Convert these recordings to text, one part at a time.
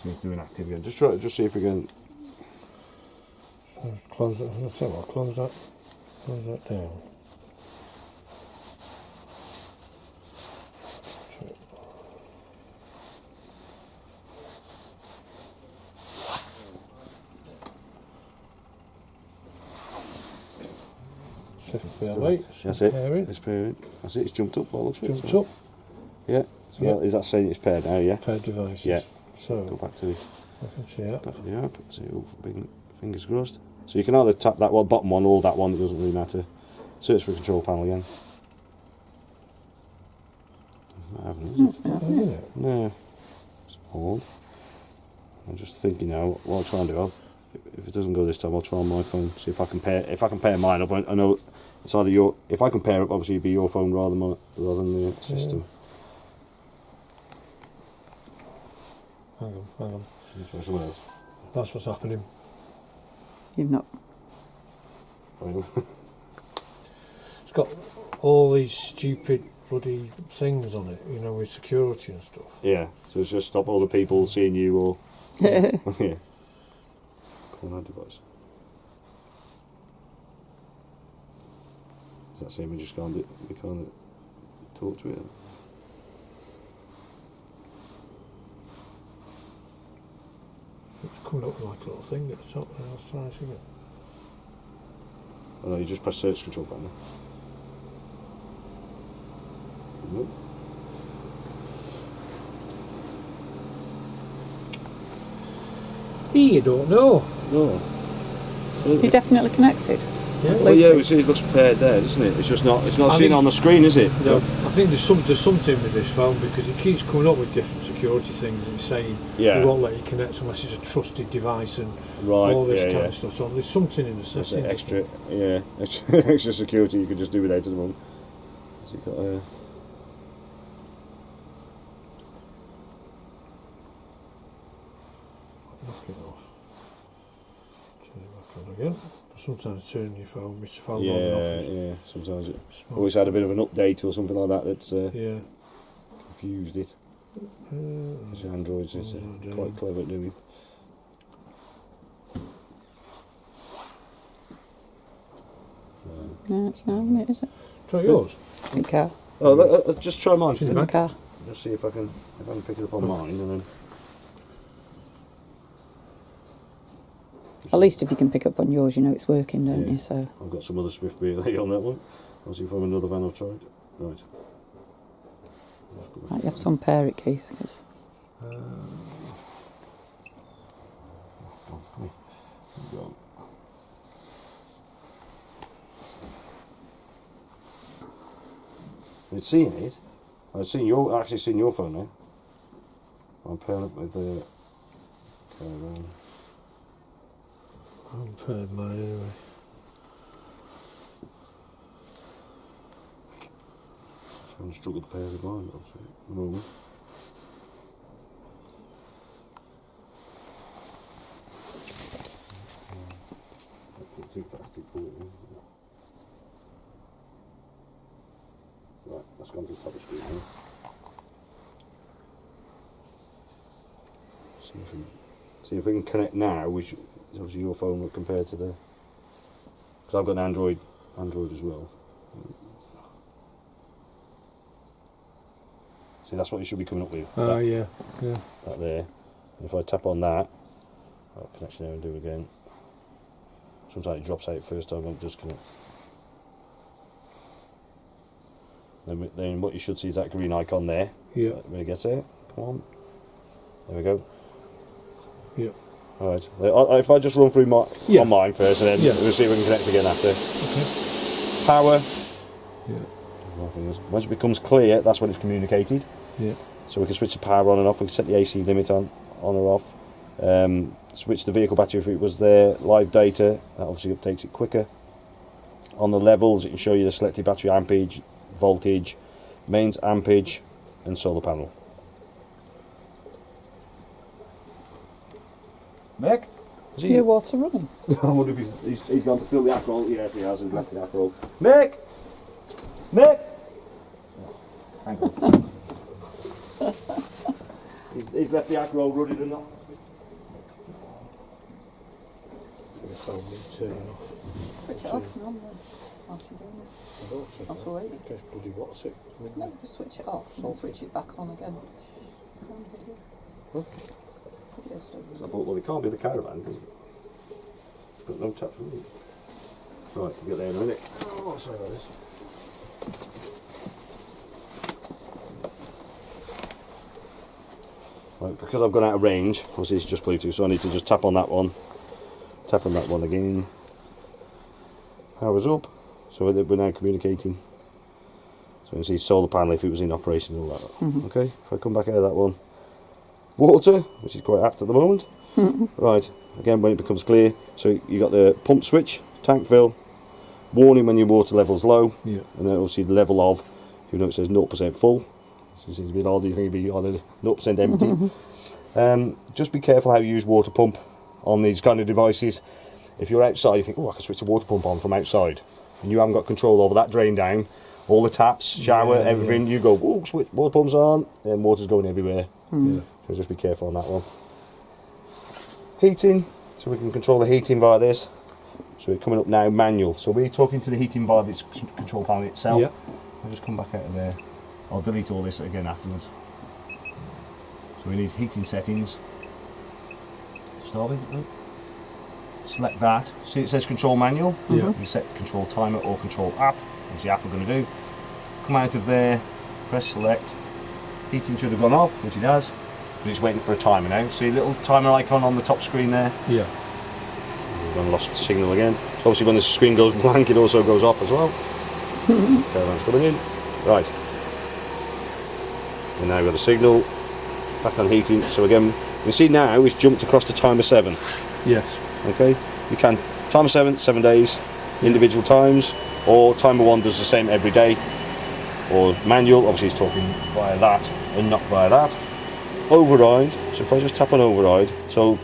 See if it's doing active again. Just see if we can. Close that. Let's see what. Close that down. That's it. It's pairing. That's it. It's jumped up. Well, Jumped up. Yeah. So Yeah. is that saying it's paired now? Yeah. Paired devices. Yeah. So Go back to the. I can see that. Back to the app. See, fingers crossed. So you can either tap that one, bottom one, or that one. It doesn't really matter. Search for the control panel again. It's not happening, is it? Isn't it? No. It's odd. I'm just thinking now. What I'll try and do. If it doesn't go this time, I'll try on my phone. See if I can pair. If I can pair mine up, I know it's either your. If I can pair up, obviously it'd be your phone rather than the system. Hang on. Should we try something else? That's what's happening. You've not. It's got all these stupid bloody things on it, you know, with security and stuff. Yeah. So it's just stop all the people seeing you or. Yeah. Call that device. Is that saying we just can't talk to it? It's coming up like a little thing at the top there. Let's try and see it. Oh no, you just press search control button. Nope. You don't know. No. You're definitely connected. Yeah. Well, yeah, we see it looks paired there, doesn't it? It's just not. It's not seen on the screen, is it? No. I think there's something with this phone because it keeps coming up with different security things and it's saying it won't let you connect unless it's a trusted device and all this kind of stuff. So there's something in the setting. Extra extra security you could just do without at the moment. So you've got knock it off. Turn it back on again. Sometimes turn your phone, which phone on and off. Yeah. Sometimes it always had a bit of an update or something like that that's confused it. Because Androids is quite clever at doing. No, it's not on it, is it? Try yours. In the car. Oh, just try mine. It's in the car. Just see if I can pick it up on mine and then. At least if you can pick up on yours, you know it's working, don't you? So I've got some other Swift relay on that one. I'll see from another van I've tried. Right. you have some pair it, Keith. It's seen it. I've actually seen your phone now. I'm pairing up with the caravan. I'm paired mine anyway. I'm struggling to pair with mine, obviously, at the moment. Too practical for it. Right, that's gone to the top of the screen now. See if we can connect now, which is obviously your phone compared to the. Because I've got an Android as well. See, that's what you should be coming up with. Yeah. That there. And if I tap on that, I'll connection there and do it again. Sometimes it drops out first time, won't disconnect. Then what you should see is that green icon there. Yeah. When it gets there, come on. There we go. Yeah. Alright. If I just run through on mine first, and then we'll see if we can connect again after. Okay. Power. Yeah. Once it becomes clear, that's when it's communicated. Yeah. So we can switch the power on and off. We can set the AC limit on or off. Switch the vehicle battery if it was there. Live data. That obviously updates it quicker. On the levels, it can show you the selected battery ampage, voltage, mains ampage, and solar panel. Mick? Is your water running? I wonder if he's gone to fill the Aperol. Yes, he has, and left the Aperol. Mick! Mick! Hang on. he's left the Aperol running and not. phone and turning off. Switch it off and on then. Whilst you're doing it. That's all right. Okay, bloody what's it? No, just switch it off and then switch it back on again. Huh? Video stuff. I thought, well, it can't be the caravan because it's got no touch really. Right, we'll get there in a minute. Oh, sorry about this. Right, because I've gone out of range, obviously it's just Bluetooth, so I need to just tap on that one, tap on that one again. Power's up, so we're now communicating. So you can see solar panel if it was in operation and all that. Okay, if I come back out of that one, water, which is quite apt at the moment. Right, again when it becomes clear, so you got the pump switch, tank fill, warning when your water level's low, and then obviously the level of, if you know it says 0% full. It seems a bit odd, you think it'd be either 0% empty. Just be careful how you use water pump on these kind of devices. If you're outside, you think, oh, I can switch the water pump on from outside, and you haven't got control over that drain down, all the taps, shower, everything, you go, oh, switch, water pump's on, and water's going everywhere. So just be careful on that one. Heating, so we can control the heating via this. So we're coming up now, manual. So we're talking to the heating via this control panel itself. I'll just come back out of there. I'll delete all this again afterwards. So we need heating settings. To start with, select that. See it says control manual? You set control timer or control app, which the app we're going to do. Come out of there, press select. Heating should have gone off, which it has, but it's waiting for a timer now. See a little timer icon on the top screen there? Yeah. We've gone lost signal again. So obviously when the screen goes blank it also goes off as well. Caravan's coming in. Right. And now we've got a signal, back on heating. So again, you see now it's jumped across to timer 7. Yes. Okay, you can, timer 7, 7 days, individual times, or timer 1 does the same every day, or manual, obviously it's talking via that and not via that. Override, so if I just tap on override, so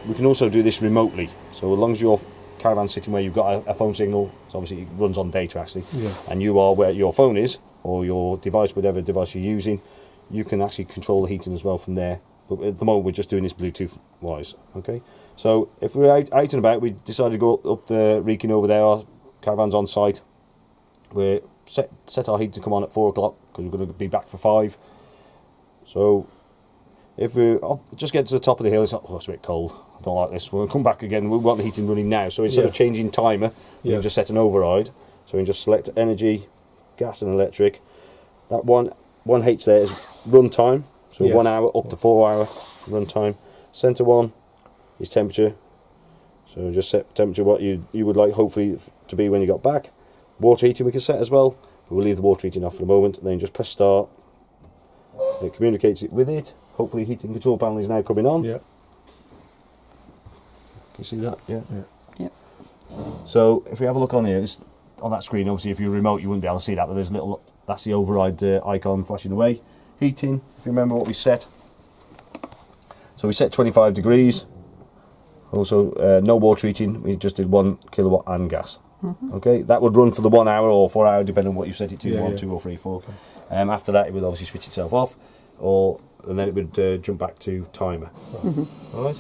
we can also do this remotely. So as long as your caravan's sitting where you've got a phone signal, so obviously it runs on data actually, and you are where your phone is, or your device, whatever device you're using, you can actually control the heating as well from there. But at the moment we're just doing this Bluetooth wise. Okay, so if we're out and about, we decided to go up the Wrekin over there, our caravan's on site. We're set our heat to come on at 4 o'clock because we're going to be back for 5. So if we just get to the top of the hill, it's a bit cold, I don't like this, we'll come back again, we want the heating running now, so instead of changing timer, we can just set an override. So we can just select energy, gas and electric. That one H there is run time, so 1 hour up to 4 hour run time. Center one is temperature, so just set temperature what you would like hopefully to be when you got back. Water heating we can set as well, but we'll leave the water heating off for the moment, and then just press start. It communicates it with it. Hopefully heating control panel is now coming on. Yeah. Can you see that? Yeah. Yep. So if we have a look on here, it's on that screen, obviously if you're remote you wouldn't be able to see that, but there's a little, that's the override icon flashing away. Heating, if you remember what we set. So we set 25 degrees. Also no water heating, we just did 1 kilowatt and gas. Okay, that would run for the 1 hour or 4 hour depending on what you set it to, 1, 2 or 3, 4. Okay. After that it would obviously switch itself off, and then it would jump back to timer. Alright,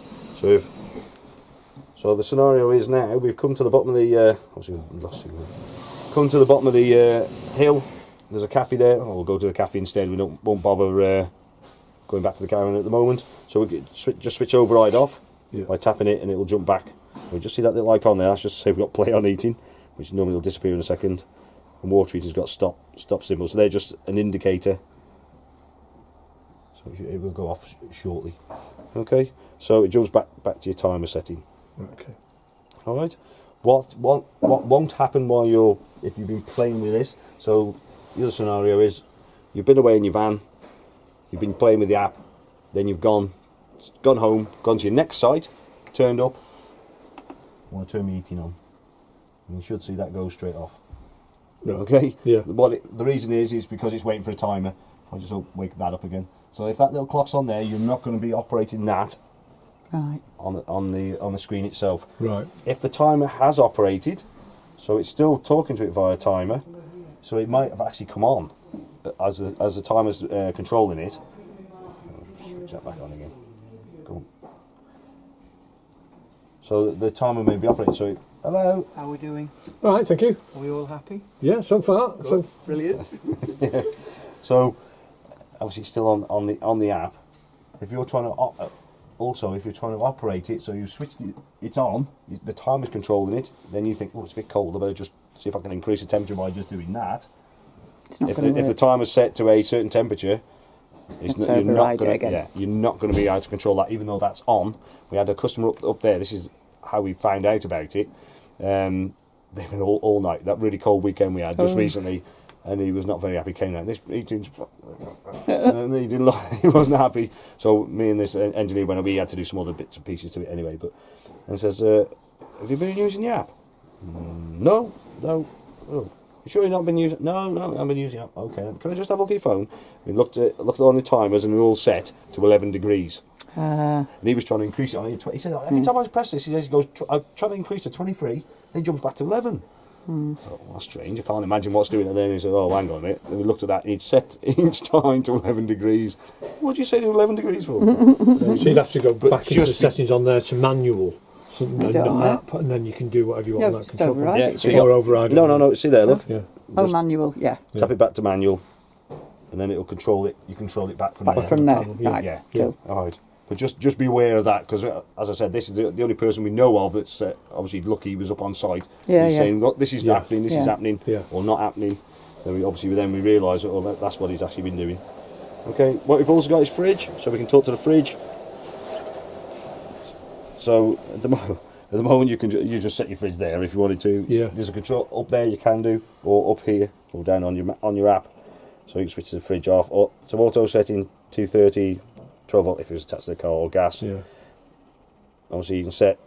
so the scenario is now we've come to the bottom of the come to the bottom of the hill. There's a cafe there. We'll go to the cafe instead. We won't bother going back to the caravan at the moment. So we just switch override off by tapping it, and it will jump back. We just see that little icon there. That's just to say we've got play on heating, which normally will disappear in a second. And water heater's got stop symbol. So they're just an indicator. So it will go off shortly. Okay. So it jumps back to your timer setting. Okay. All right. What won't happen while if you've been playing with this? So the other scenario is you've been away in your van, you've been playing with the app, then you've gone home, gone to your next site, turned up. I want to turn my heating on, and you should see that go straight off. Right. Okay. Yeah. The reason is because it's waiting for a timer. I'll just wake that up again. So if that little clock's on there, you're not going to be operating that. Right. On the screen itself. Right. If the timer has operated, so it's still talking to it via timer, so it might have actually come on as the timer's controlling it. I'll switch that back on again. Cool. So the timer may be operating. So, hello. How are we doing? All right, thank you. Are we all happy? Yeah, so far. Good. Brilliant. So, obviously, it's still on the app. If you're trying to if you're trying to operate it, so you switch it's on, the timer's controlling it. Then you think, oh, it's a bit cold. I better just see if I can increase the temperature by just doing that. If the timer's set to a certain temperature, you're not going to be able to control that, even though that's on. We had a customer up there. This is how we found out about it. They've been all night. That really cold weekend we had just recently, and he was not very happy. Came out and he wasn't happy. So me and this engineer went. We had to do some other bits and pieces to it anyway. And says, "Have you been using the app?" No. Oh. You sure you've not been using? No, I've been using it. Okay, can I just have a look at your phone? We looked on the timers and we're all set to 11 degrees. And he was trying to increase it on. He said every time I press this, he goes, I'm trying to increase to 23. Then he jumps back to 11. So, well, that's strange. I can't imagine what's doing it. And then he said, oh, hang on a minute. And we looked at that and he'd set each time to 11 degrees. What do you say to 11 degrees for? So you'd have to go back into the settings on there to manual. App, and then you can do whatever you want. Just override it. So override it. No. See there, look. Yeah. Manual. Yeah. Tap it back to manual, and then it'll control it. You control it back from there. Right. Yeah. Cool. All right. But just be aware of that, because as I said, this is the only person we know of that's obviously lucky he was up on site. He's saying, look, this is happening, this is happening, or not happening. Then we realise that that's what he's actually been doing. Okay. What we've also got is fridge, so we can talk to the fridge. So at the moment you can just set your fridge there if you wanted to. Yeah. There's a control up there you can do, or up here, or down on your app. So you can switch the fridge off. Or it's auto setting 230, 12 volt if it was attached to the car, or gas. Yeah. Obviously you can set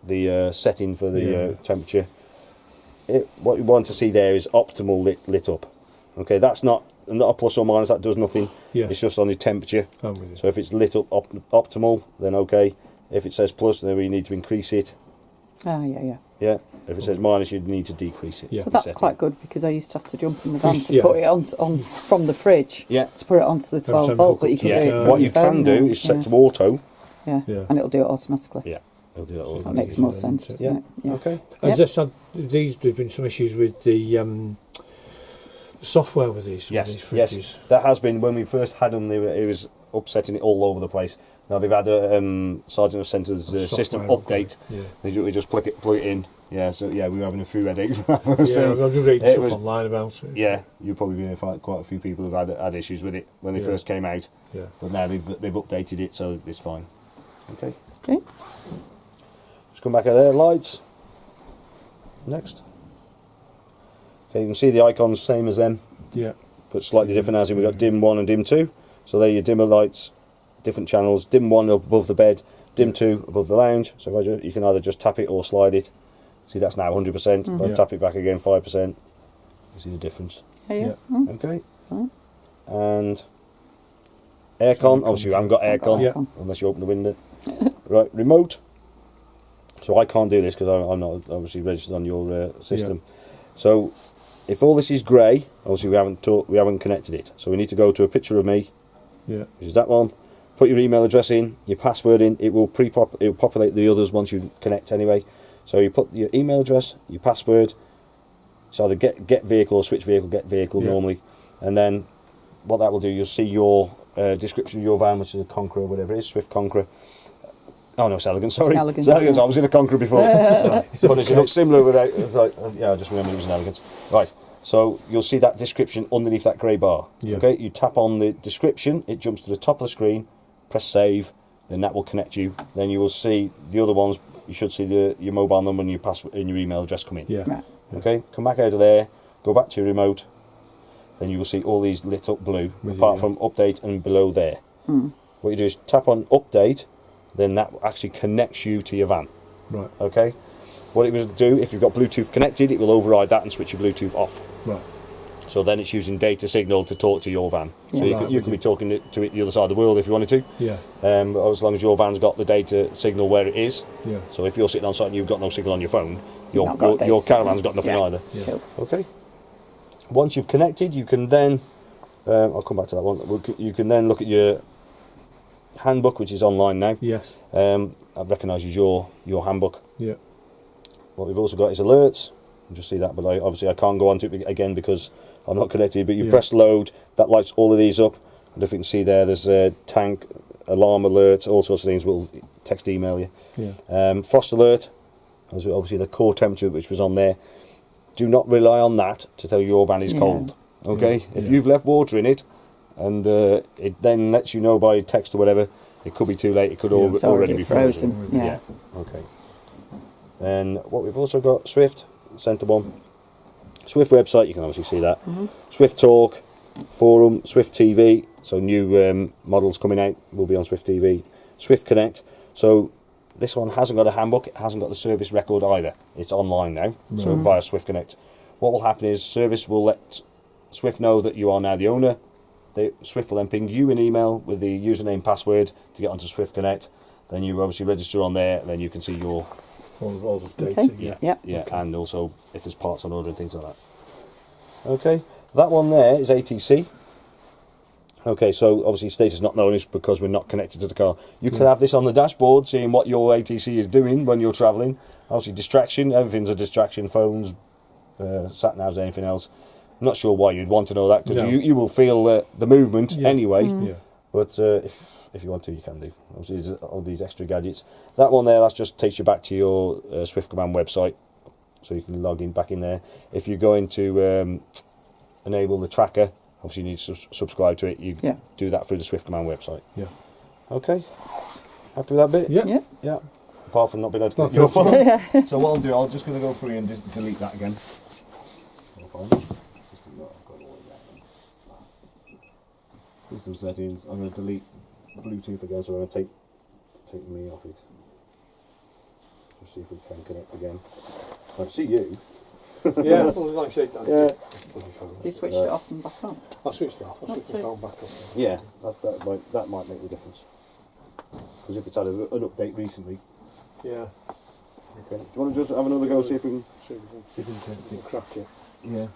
the setting for the temperature. What you want to see there is optimal lit up. Okay, that's not a plus or minus. That does nothing. Yes. It's just on your temperature. I'm with you. So if it's lit up optimal, then okay. If it says plus, then we need to increase it. Yeah. Yeah. If it says minus, you'd need to decrease it. Yeah. So that's quite good, because I used to have to jump in the van to put it on from the fridge. Yeah. To put it onto the 12 volt, but you can do it from What your you can phone do now. is set to auto. Yeah. And it'll do it automatically. Yeah. It'll do that all. That makes more sense, doesn't it? Yeah. Okay. There's been some issues with the software with these fridges. Yes. That has been, when we first had them, it was upsetting it all over the place. Now they've had a Sergeant of Centre's system update. We just plug it in. Yeah, so we were having a few headaches. I've been reading stuff online about it. Yeah, you'll probably be able to find quite a few people who've had issues with it when they first came out. Yeah. But now they've updated it, so it's fine. Okay. Okay. Let's come back out there. Lights. Next. Okay, you can see the icons same as them. Yeah. But slightly different, as in we've got dim 1 and dim 2. So they're your dimmer lights. Different channels. Dim 1 above the bed, dim 2 above the lounge. So if you can either just tap it or slide it. See, that's now 100%. If I tap it back again, 5%. You see the difference. Yeah. Okay. And aircon. Obviously, you haven't got aircon unless you open the window. Right, remote. So I can't do this because I'm not obviously registered on your system. So if all this is grey, obviously we haven't connected it. So we need to go to a picture of me. Yeah. Which is that one. Put your email address in, your password in. It will populate the others once you connect anyway. So you put your email address, your password. It's either get vehicle or switch vehicle, get vehicle normally. And then what that will do, you'll see your description of your van, which is a Conqueror or whatever it is, Swift Conqueror. Oh no, it's Elegant, sorry. Elegant, I was in a Conqueror before. But it looks similar without, it's like, I just remember it was an Elegant. Right, so you'll see that description underneath that grey bar. Yeah. Okay, you tap on the description, it jumps to the top of the screen, press save, then that will connect you. Then you will see the other ones, you should see your mobile number and your password and your email address come in. Yeah. Right. Okay, come back out of there, go back to your remote, then you will see all these lit up blue, apart from update and below there. What you do is tap on update, then that actually connects you to your van. Right. Okay, what it will do, if you've got Bluetooth connected, it will override that and switch your Bluetooth off. Right. So then it's using data signal to talk to your van. Yeah. So you can be talking to it the other side of the world if you wanted to. Yeah. As long as your van's got the data signal where it is. Yeah. So if you're sitting on site and you've got no signal on your phone, your data caravan's got nothing either. Yeah. Cool. Okay. Once you've connected, you can then I'll come back to that one. You can then look at your handbook, which is online now. Yes. That recognises your handbook. Yeah. What we've also got is alerts. You just see that, but obviously I can't go on to it again because I'm not connected. But you press load, that lights all of these up. And if you can see there's a tank, alarm alert, all sorts of things. We'll text, email you. Yeah. Frost alert, as obviously the core temperature which was on there. Do not rely on that to tell you your van is cold. Okay, if you've left water in it, and it then lets you know by text or whatever, it could be too late. It could already be frozen. Yeah. Okay. Then what we've also got, Swift, centre one. Swift website, you can obviously see that. Swift Talk, forum, Swift TV, so new models coming out will be on Swift TV. Swift Connect, so this one hasn't got a handbook, it hasn't got the service record either. It's online now, so via Swift Connect. What will happen is service will let Swift know that you are now the owner. Swift will then ping you an email with the username password to get onto Swift Connect. Then you obviously register on there, and then you can see your all the data. Okay. Yeah, okay. And also if there's parts on order and things like that. Okay, that one there is ATC. Okay, so obviously status not known is because we're not connected to the car. You can have this on the dashboard, seeing what your ATC is doing when you're travelling. Obviously distraction, everything's a distraction, phones, sat navs, anything else. I'm not sure why you'd want to know that, because you will feel the movement anyway. Yeah. But if you want to, you can do. Obviously, there's all these extra gadgets. That one there, that just takes you back to your Swift Command website, so you can log in back in there. If you're going to enable the tracker, obviously you need to subscribe to it. You do that through the Swift Command website. Yeah. Okay. Happy with that bit? Yeah. Yeah. Apart from not being able to get your phone. So what I'll do, I'm just going to go through and just delete that again. System settings. I'm going to delete Bluetooth again, so I'm going to take me off it. Just see if we can connect again. I can see you. Yeah, like I said, You switched it off and back on. I switched it off. I switched the phone back off. Yeah, that might make the difference. Because if it's had an update recently. Yeah. Okay. Do you want to just have another go, see if we can? See if we can crack it. Yeah.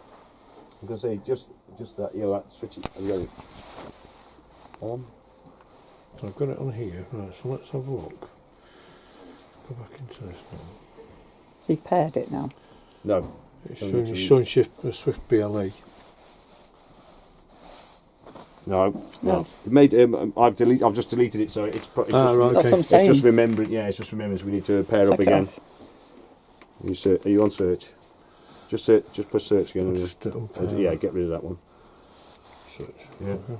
I'm going to say just that, that switch it. Have you got it on? So I've got it on here. Right, so let's have a look. Go back into this now. So you've paired it now? No. It's showing Swift BLE. No. It made. I've just deleted it, so it's just. Right, okay. That's what I'm saying. It's just remembering. Yeah, it's just remembering. So we need to pair up again. Are you on search? Just press search again. Yeah, get rid of that one. Search. Yeah. Okay.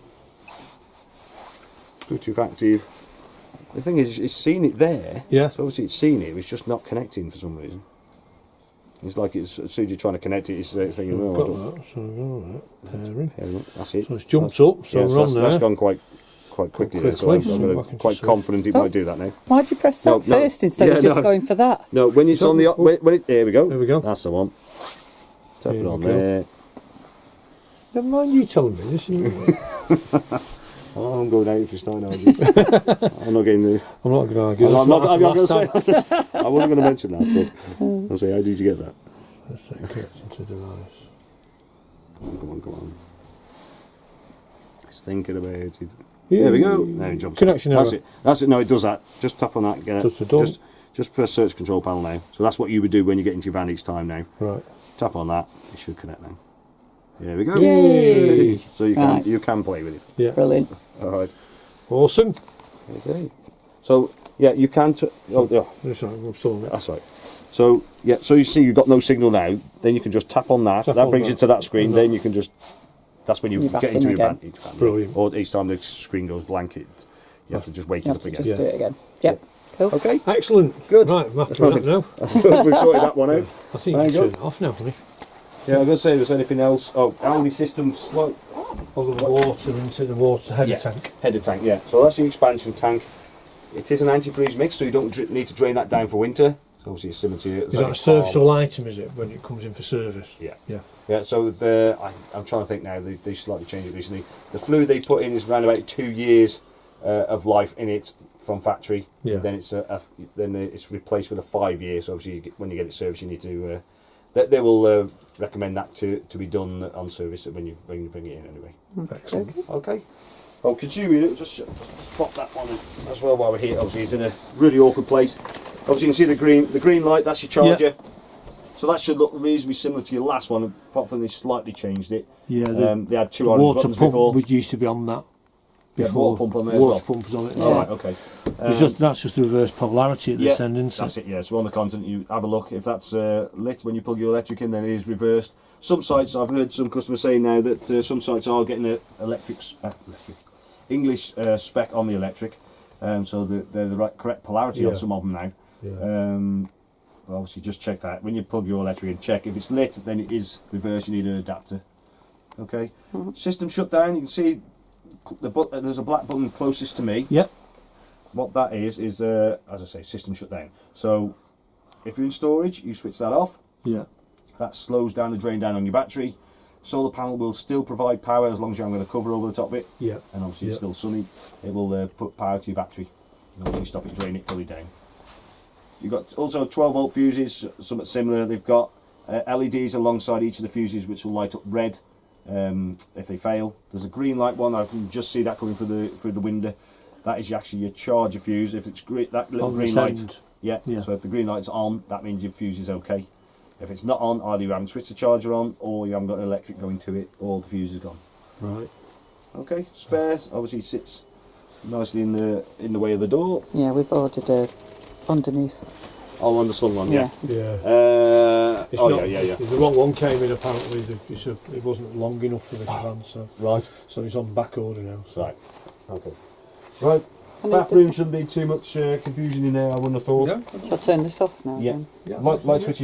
Bluetooth active. The thing is, it's seen it there. Yeah. So obviously it's seen it. It's just not connecting for some reason. It's like as soon as you're trying to connect it, it's thinking, "Oh, got that." So we've got that. Pairing. That's it. So it's jumped up. So we're on there. That's gone quite quickly. There, so I'm quite confident it might do that now. Why'd you press that first instead of just going for that? No, when it's on the here we go. There we go. That's the one. Tap it on there. Never mind you telling me this. I'm going out if you start arguing. I'm not getting the. I'm not going to argue. I'm not going to say. I wasn't going to mention that, but I'll say, how did you get that? Let's say connect into device. Come on. It's thinking about it. There we go. Now it jumps. Connection error. That's it. No, it does that. Just tap on that. Get it. Just press search control panel now. So that's what you would do when you get into your van each time now. Right. Tap on that. It should connect now. There we go. Yay. So you can play with it. Yeah. Brilliant. All right. Awesome. Okay. So yeah, you can. That's right. I'm still on it. That's right. So yeah, so you see you've got no signal now. Then you can just tap on that. That brings you to that screen. Then you can just. That's when you get into your van. Brilliant. Or each time the screen goes blank, you have to just wake it up again. Just do it again. Yep. Cool. Okay. Excellent. Good. Right, I'm happy with that now. That's good. We've sorted that one out. I think you can turn it off now, honey. Yeah, I'm going to say there's anything else. Oh, Aldi system slow. All the water into the water header tank. Header tank, yeah. So that's the expansion tank. It is an antifreeze mix, so you don't need to drain that down for winter. So obviously it's similar to. Is that a serviceable item? Is it when it comes in for service? Yeah. Yeah. Yeah. So I'm trying to think now. They slightly changed it recently. The fluid they put in is around about 2 years of life in it from factory. Yeah. Then it's replaced with a 5 year. So obviously when you get it serviced, you need to. They will recommend that to be done on service when you bring it in anyway. Excellent. Okay. Well, continuing, just pop that one in as well while we're here. Obviously, it's in a really awkward place. Obviously, you can see the green light. That's your charger. Yeah. So that should look reasonably similar to your last one, apart from they slightly changed it. Yeah, they had two the orange water buttons pump before. would used to be on that. Yeah, Before. water pump on there. Water as well. pump was on it. Yeah. All right, okay. That's just the reverse polarity at this end, isn't it? That's it. Yeah. So on the content, you have a look. If that's lit when you plug your electric in, then it is reversed. Some sites, I've heard some customers saying now that some sites are getting an English spec on the electric, so they're the correct polarity on some of them now. Yeah. Obviously, just check that when you plug your electric in. Check if it's lit, then it is reversed. You need an adapter. Okay. System shut down. You can see there's a black button closest to me. Yep. What that is as I say, system shut down. So if you're in storage, you switch that off. Yeah. That slows down the drain down on your battery. Solar panel will still provide power as long as you haven't got a cover over the top of it. Yeah. And obviously it's still sunny. It will put power to your battery and obviously stop it draining it fully down. You've got also 12 volt fuses, something similar. They've got LEDs alongside each of the fuses which will light up red if they fail. There's a green light one. I can just see that coming through the window. That is actually your charger fuse. If it's that little green light, yeah. So if the green light's on, that means your fuse is okay. If it's not on, either you haven't switched the charger on, or you haven't got an electric going to it, or the fuse is gone. Right. Okay. Spares obviously sits nicely in the way of the door. Yeah, we've ordered a underneath. Oh, on the sun one, yeah. Yeah. Yeah. The wrong one came in apparently. It wasn't long enough for the van, so Right. so it's on back order now. So. Right. Okay. Right. Bathroom shouldn't be too much confusion in there, I wouldn't have thought. Yeah. Shall I turn this off now? Yeah. Then? Yeah. Light switches